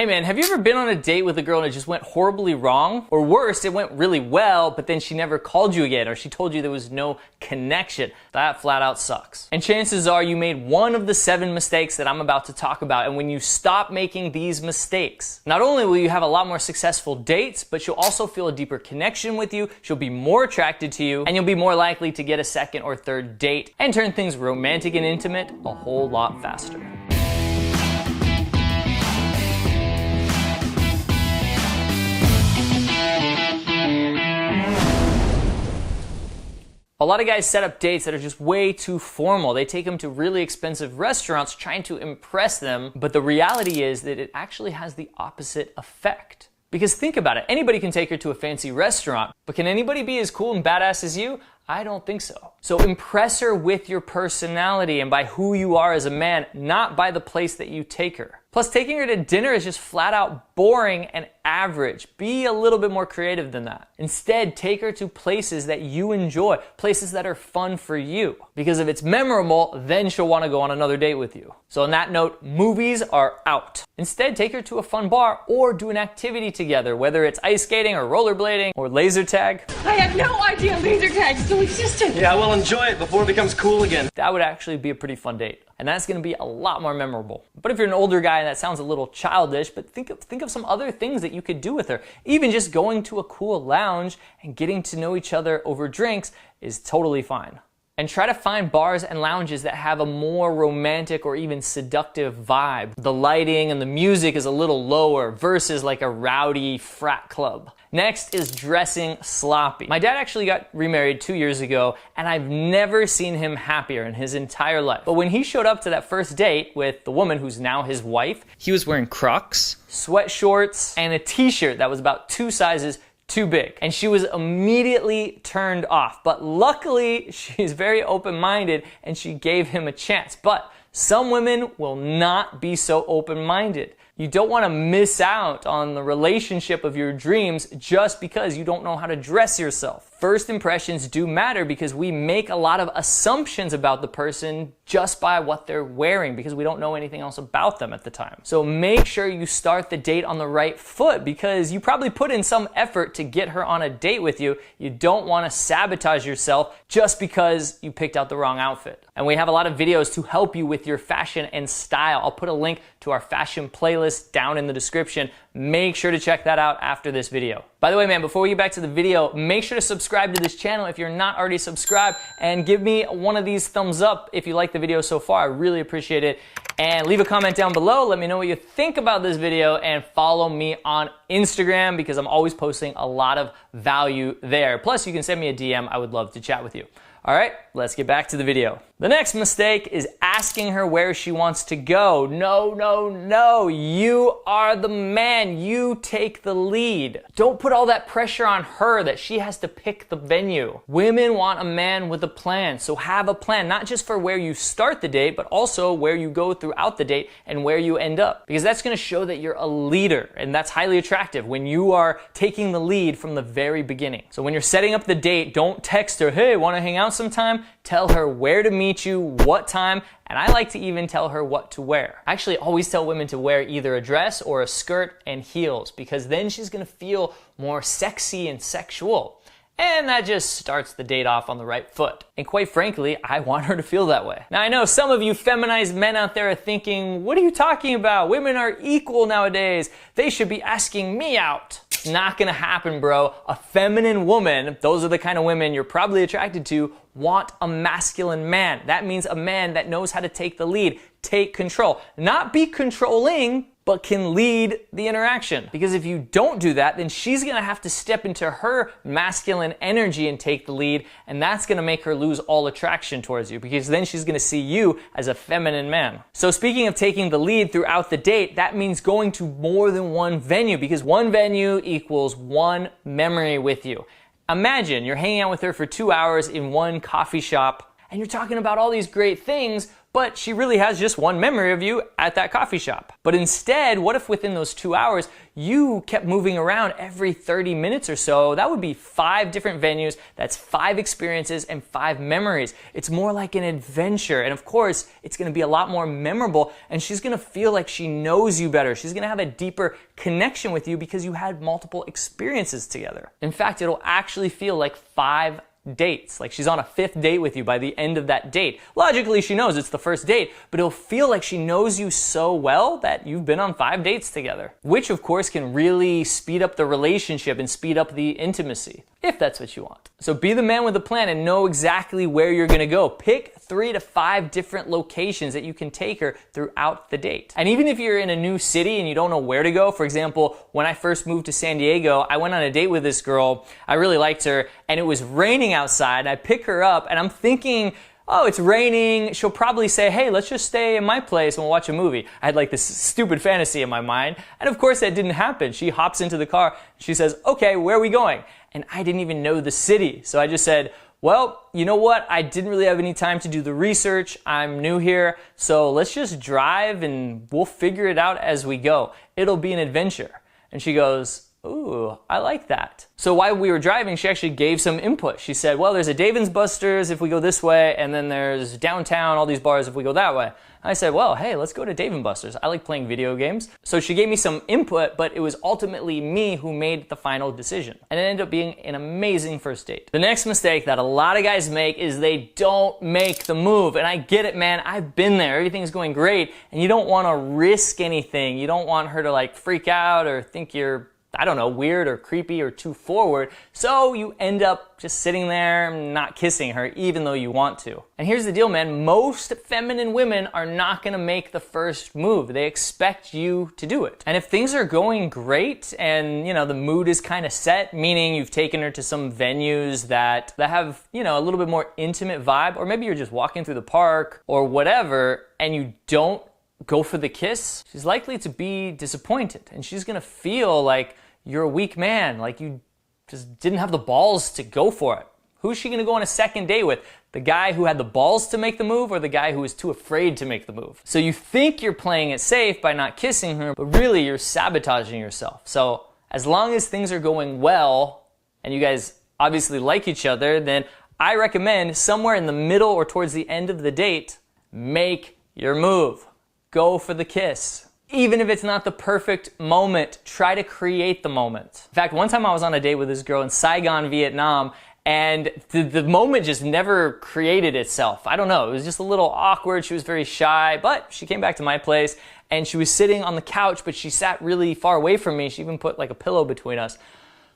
Hey man, have you ever been on a date with a girl and it just went horribly wrong? Or worse, it went really well, but then she never called you again, or she told you there was no connection. That flat out sucks. And chances are you made one of the 7 mistakes that I'm about to talk about, and when you stop making these mistakes, not only will you have a lot more successful dates, but you'll also feel a deeper connection with you, she'll be more attracted to you, and you'll be more likely to get a second or third date and turn things romantic and intimate a whole lot faster. A lot of guys set up dates that are just way too formal. They take them to really expensive restaurants trying to impress them, but the reality is that it actually has the opposite effect. Because think about it, anybody can take her to a fancy restaurant, but can anybody be as cool and badass as you? I don't think so. So impress her with your personality and by who you are as a man, not by the place that you take her. Plus, taking her to dinner is just flat out boring and average. Be a little bit more creative than that. Instead, take her to places that you enjoy, places that are fun for you. Because if it's memorable, then she'll want to go on another date with you. So on that note, movies are out. Instead, take her to a fun bar or do an activity together, whether it's ice skating or rollerblading or laser tag. I had no idea laser tag still existed. Yeah, well, enjoy it before it becomes cool again. That would actually be a pretty fun date. And that's gonna be a lot more memorable. But if you're an older guy, that sounds a little childish, but think of some other things that you could do with her. Even just going to a cool lounge and getting to know each other over drinks is totally fine. And try to find bars and lounges that have a more romantic or even seductive vibe. The lighting and the music is a little lower versus like a rowdy frat club. Next is dressing sloppy. My dad actually got remarried 2 years ago, and I've never seen him happier in his entire life. But when he showed up to that first date with the woman who's now his wife, he was wearing Crocs, sweat shorts, and a t-shirt that was about 2 sizes too big. And she was immediately turned off. But luckily, she's very open-minded and she gave him a chance. But some women will not be so open-minded. You don't want to miss out on the relationship of your dreams just because you don't know how to dress yourself. First impressions do matter because we make a lot of assumptions about the person just by what they're wearing because we don't know anything else about them at the time. So make sure you start the date on the right foot because you probably put in some effort to get her on a date with you. You don't want to sabotage yourself just because you picked out the wrong outfit. And we have a lot of videos to help you with your fashion and style. I'll put a link to our fashion playlist down in the description. Make sure to check that out after this video. By the way, man, before we get back to the video, make sure to subscribe to this channel if you're not already subscribed and give me one of these thumbs up if you like the video so far. I really appreciate it. And leave a comment down below. Let me know what you think about this video and follow me on Instagram because I'm always posting a lot of value there. Plus, you can send me a DM. I would love to chat with you. All right, let's get back to the video. The next mistake is asking her where she wants to go. No, no, no. You are the man. You take the lead. Don't put all that pressure on her that she has to pick the venue. Women want a man with a plan. So have a plan, not just for where you start the date, but also where you go throughout the date and where you end up. Because that's going to show that you're a leader. And that's highly attractive when you are taking the lead from the very beginning. So when you're setting up the date, don't text her, hey, want to hang out sometime? Tell her where to meet you, what time, and I like to even tell her what to wear. I actually always tell women to wear either a dress or a skirt and heels because then she's gonna feel more sexy and sexual. And that just starts the date off on the right foot. And quite frankly, I want her to feel that way. Now I know some of you feminized men out there are thinking, what are you talking about? Women are equal nowadays. They should be asking me out. It's not gonna happen, bro. A feminine woman, those are the kind of women you're probably attracted to, want a masculine man. That means a man that knows how to take the lead, take control. Not be controlling, but can lead the interaction. Because if you don't do that, then she's gonna have to step into her masculine energy and take the lead, and that's gonna make her lose all attraction towards you, because then she's gonna see you as a feminine man. So speaking of taking the lead throughout the date, that means going to more than one venue, because one venue equals one memory with you. Imagine you're hanging out with her for 2 hours in one coffee shop, and you're talking about all these great things, but she really has just one memory of you at that coffee shop. But instead, what if within those 2 hours, you kept moving around every 30 minutes or so? That would be 5 different venues. That's 5 experiences and 5 memories. It's more like an adventure. And of course, it's going to be a lot more memorable, and she's going to feel like she knows you better. She's going to have a deeper connection with you because you had multiple experiences together. In fact, it'll actually feel like 5 dates. Like she's on a 5th date with you by the end of that date. Logically, she knows it's the first date, but it'll feel like she knows you so well that you've been on 5 dates together, which of course can really speed up the relationship and speed up the intimacy, if that's what you want. So be the man with a plan and know exactly where you're gonna go. Pick 3 to 5 different locations that you can take her throughout the date. And even if you're in a new city and you don't know where to go, for example, when I first moved to San Diego, I went on a date with this girl. I really liked her, and it was raining outside. I pick her up, and I'm thinking, oh, it's raining. She'll probably say, hey, let's just stay in my place and we'll watch a movie. I had like this stupid fantasy in my mind. And of course that didn't happen. She hops into the car. She says, okay, where are we going? And I didn't even know the city. So I just said, well, you know what? I didn't really have any time to do the research. I'm new here. So let's just drive and we'll figure it out as we go. It'll be an adventure. And she goes, ooh, I like that. So while we were driving, she actually gave some input. She said, well, there's a Dave & Buster's if we go this way, and then there's downtown, all these bars if we go that way. I said, well, hey, let's go to Dave & Buster's. I like playing video games. So she gave me some input, but it was ultimately me who made the final decision. And it ended up being an amazing first date. The next mistake that a lot of guys make is they don't make the move. And I get it, man. I've been there. Everything's going great. And you don't want to risk anything. You don't want her to like freak out or think you're, I don't know, weird or creepy or too forward. So you end up just sitting there not kissing her even though you want to. And here's the deal, man. Most feminine women are not going to make the first move. They expect you to do it. And if things are going great and, you know, the mood is kind of set, meaning you've taken her to some venues that have, you know, a little bit more intimate vibe, or maybe you're just walking through the park or whatever, and you don't go for the kiss, she's likely to be disappointed, and she's gonna feel like you're a weak man, like you just didn't have the balls to go for it. Who's she gonna go on a second date with? The guy who had the balls to make the move, or the guy who was too afraid to make the move? So you think you're playing it safe by not kissing her, but really you're sabotaging yourself. So as long as things are going well, and you guys obviously like each other, then I recommend somewhere in the middle or towards the end of the date, make your move. Go for the kiss. Even if it's not the perfect moment, try to create the moment. In fact, one time I was on a date with this girl in Saigon, Vietnam, and the moment just never created itself. I don't know, it was just a little awkward. She was very shy, but she came back to my place and she was sitting on the couch, but she sat really far away from me. She even put like a pillow between us.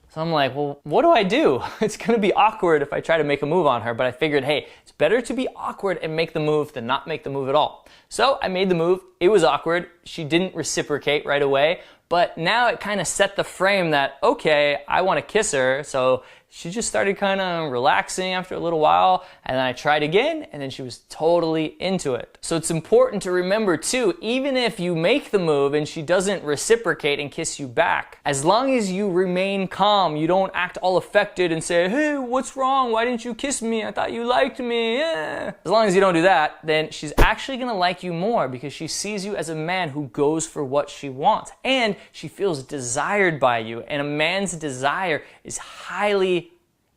So I'm like, well, what do I do? It's gonna be awkward if I try to make a move on her, but I figured, hey, it's better to be awkward and make the move than not make the move at all. So I made the move. It was awkward. She didn't reciprocate right away, but now it kind of set the frame that, okay, I want to kiss her. So she just started kind of relaxing after a little while, and then I tried again, and then she was totally into it. So it's important to remember too, even if you make the move and she doesn't reciprocate and kiss you back, as long as you remain calm, you don't act all affected and say, hey, what's wrong? Why didn't you kiss me? I thought you liked me. Yeah. As long as you don't do that, then she's actually gonna like you more because she sees you as a man who goes for what she wants, and she feels desired by you, and a man's desire is highly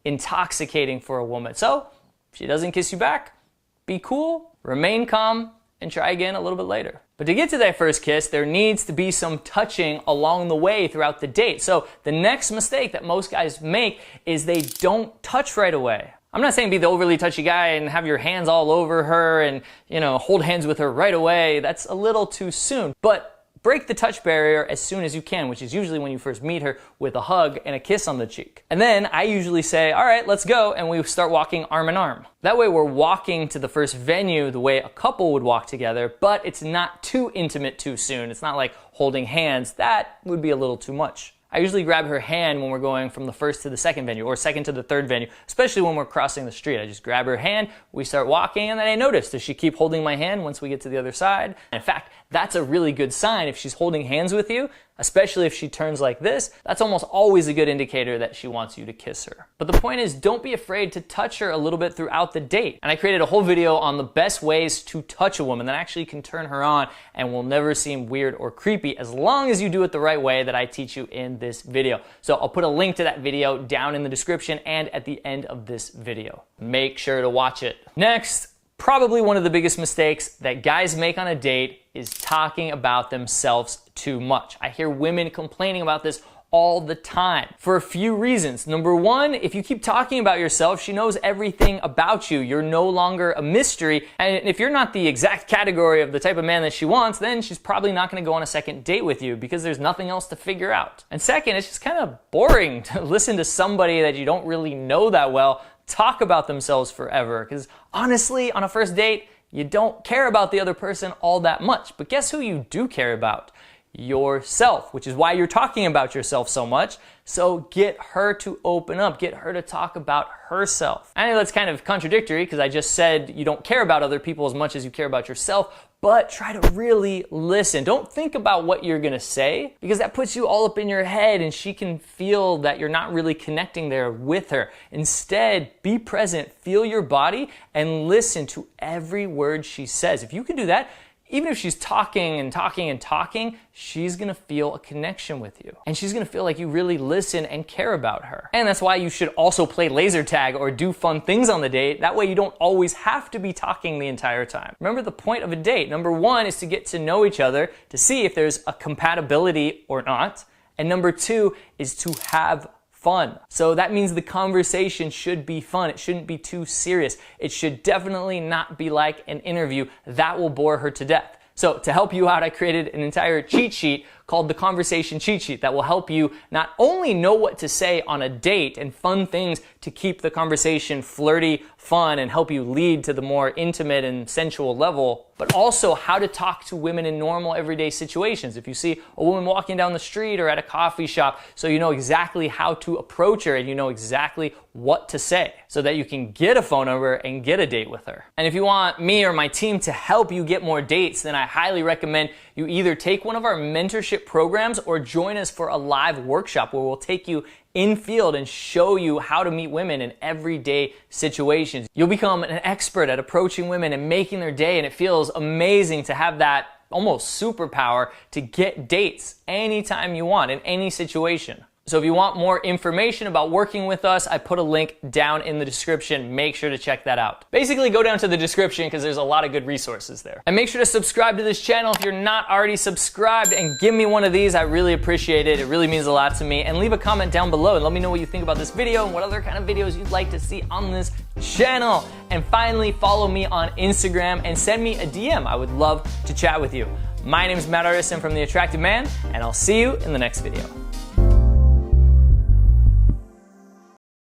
intoxicating for a woman. So if she doesn't kiss you back, be cool, remain calm, and try again a little bit later. But to get to that first kiss, there needs to be some touching along the way throughout the date. So the next mistake that most guys make is they don't touch right away. I'm not saying be the overly touchy guy and have your hands all over her and, you know, hold hands with her right away. That's a little too soon. But break the touch barrier as soon as you can, which is usually when you first meet her, with a hug and a kiss on the cheek. And then I usually say, all right, let's go, and we start walking arm in arm. That way we're walking to the first venue the way a couple would walk together, but it's not too intimate too soon. It's not like holding hands. That would be a little too much. I usually grab her hand when we're going from the first to the second venue, or second to the third venue, especially when we're crossing the street. I just grab her hand, we start walking, and then I notice, does she keep holding my hand once we get to the other side? In fact, that's a really good sign. If she's holding hands with you, especially if she turns like this. That's almost always a good indicator that she wants you to kiss her. But the point is, don't be afraid to touch her a little bit throughout the date. And I created a whole video on the best ways to touch a woman that actually can turn her on and will never seem weird or creepy as long as you do it the right way that I teach you in this video. So I'll put a link to that video down in the description and at the end of this video. Make sure to watch it. Next, probably one of the biggest mistakes that guys make on a date is talking about themselves too much. I hear women complaining about this all the time for a few reasons. Number one, if you keep talking about yourself, she knows everything about you. You're no longer a mystery. And if you're not the exact category of the type of man that she wants, then she's probably not going to go on a second date with you because there's nothing else to figure out. And second, it's just kind of boring to listen to somebody that you don't really know that well talk about themselves forever. Because honestly, on a first date, you don't care about the other person all that much. But guess who you do care about? Yourself, which is why you're talking about yourself so much. So get her to open up, get her to talk about herself. I know that's kind of contradictory because I just said you don't care about other people as much as you care about yourself, but try to really listen. Don't think about what you're gonna say because that puts you all up in your head and she can feel that you're not really connecting there with her. Instead, be present, feel your body, and listen to every word she says. If you can do that, even if she's talking and talking and talking, she's gonna feel a connection with you. And she's gonna feel like you really listen and care about her. And that's why you should also play laser tag or do fun things on the date. That way you don't always have to be talking the entire time. Remember the point of a date. Number one is to get to know each other, to see if there's a compatibility or not. And number two is to have fun. So that means the conversation should be fun. It shouldn't be too serious. It should definitely not be like an interview. That will bore her to death. So to help you out, I created an entire cheat sheet called the Conversation Cheat Sheet that will help you not only know what to say on a date and fun things to keep the conversation flirty, fun, and help you lead to the more intimate and sensual level, but also how to talk to women in normal everyday situations. If you see a woman walking down the street or at a coffee shop, so you know exactly how to approach her and you know exactly what to say so that you can get a phone number and get a date with her. And if you want me or my team to help you get more dates, then I highly recommend you either take one of our mentorship programs or join us for a live workshop where we'll take you in field and show you how to meet women in everyday situations. You'll become an expert at approaching women and making their day, and it feels amazing to have that almost superpower to get dates anytime you want in any situation. So if you want more information about working with us, I put a link down in the description. Make sure to check that out. Basically, go down to the description because there's a lot of good resources there. And make sure to subscribe to this channel if you're not already subscribed, and give me one of these. I really appreciate it. It really means a lot to me. And leave a comment down below and let me know what you think about this video and what other kind of videos you'd like to see on this channel. And finally, follow me on Instagram and send me a DM. I would love to chat with you. My name is Matt Artisan from The Attractive Man, and I'll see you in the next video.